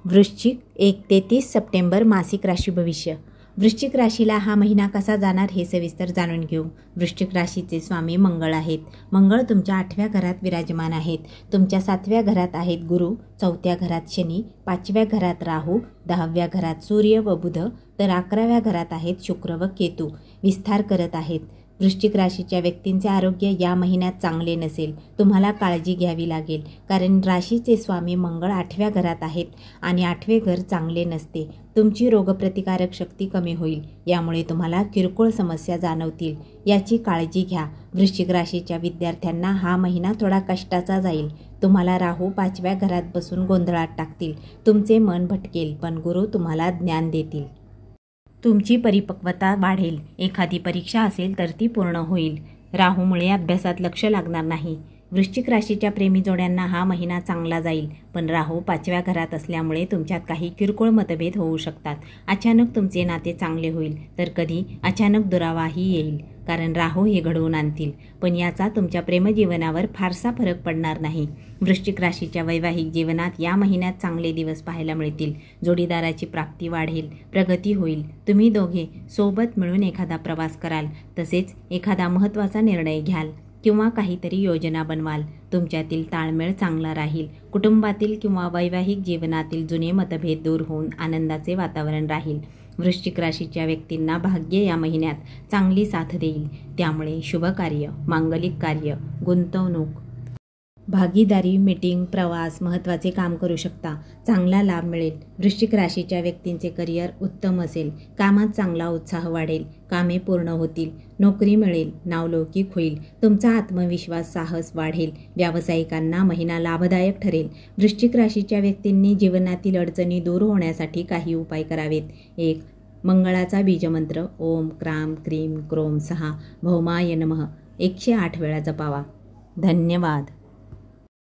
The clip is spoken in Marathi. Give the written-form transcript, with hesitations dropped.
वृश्चिक 1 ते 30 सप्टेंबर मासिक राशी भविष्य. वृश्चिक राशीला हा महिना कसा जाणार हे सविस्तर जाणून घेऊ. वृश्चिक राशीचे स्वामी मंगळ आहेत. मंगळ तुमच्या 8व्या घरात विराजमान आहेत. तुमच्या 7व्या घरात आहेत गुरु, 4थ्या घरात शनी, 5व्या घरात राहू, 10व्या घरात सूर्य व बुध, तर 11व्या घरात आहेत शुक्र व केतू विस्तार करत आहेत. वृश्चिक राशीच्या व्यक्तींचे आरोग्य या महिन्यात चांगले नसेल. तुम्हाला काळजी घ्यावी लागेल, कारण राशीचे स्वामी मंगळ 8व्या घरात आहेत आणि 8वे घर चांगले नसते. तुमची रोगप्रतिकारक शक्ती कमी होईल. यामुळे तुम्हाला किरकोळ समस्या जाणवतील. याची काळजी घ्या. वृश्चिक राशीच्या विद्यार्थ्यांना हा महिना थोडा कष्टाचा जाईल. तुम्हाला राहू 5व्या घरात बसून गोंधळात टाकतील. तुमचे मन भटकेल, पण गुरु तुम्हाला ज्ञान देतील. तुमची परिपक्वता वाढेल. एखादी परीक्षा असेल तर ती पूर्ण होईल. राहूमुळे अभ्यासात लक्ष लागणार नाही. वृश्चिक राशीच्या प्रेमी जोड्यांना हा महिना चांगला जाईल, पण राहू 5व्या घरात असल्यामुळे तुमच्यात काही किरकोळ मतभेद होऊ शकतात. अचानक तुमचे नाते चांगले होईल, तर कधी अचानक दुरावाही येईल, कारण राहू हे घडवून आणतील. पण याचा तुमच्या प्रेमजीवनावर फारसा फरक पडणार नाही. वृश्चिक राशीच्या वैवाहिक जीवनात या महिन्यात चांगले दिवस पाहायला मिळतील. जोडीदाराची प्राप्ती वाढेल, प्रगती होईल. तुम्ही दोघे सोबत मिळून एखादा प्रवास कराल, तसेच एखादा महत्त्वाचा निर्णय घ्याल किंवा काहीतरी योजना बनवाल. तुमच्यातील ताळमेळ चांगला राहील. कुटुंबातील किंवा वैवाहिक जीवनातील जुने मतभेद दूर होऊन आनंदाचे वातावरण राहील. वृश्चिक राशीच्या व्यक्तींना भाग्य या महिन्यात चांगली साथ देईल. त्यामुळे शुभ कार्य, मांगलिक कार्य, गुंतवणूक, भागीदारी, मीटिंग, प्रवास, महत्त्वाचे काम करू शकता. चांगला लाभ मिळेल. वृश्चिक राशीच्या व्यक्तींचे करिअर उत्तम असेल. कामात चांगला उत्साह वाढेल. कामे पूर्ण होतील. नोकरी मिळेल. नावलौकिक होईल. तुमचा आत्मविश्वास, साहस वाढेल. व्यावसायिकांना महिना लाभदायक ठरेल. वृश्चिक राशीच्या व्यक्तींनी जीवनातील अडचणी दूर होण्यासाठी काही उपाय करावेत. 1. मंगळाचा बीजमंत्र ओम क्राम क्रीम क्रोम 6 भौमाय नमः 108 वेळा जपावा. धन्यवाद.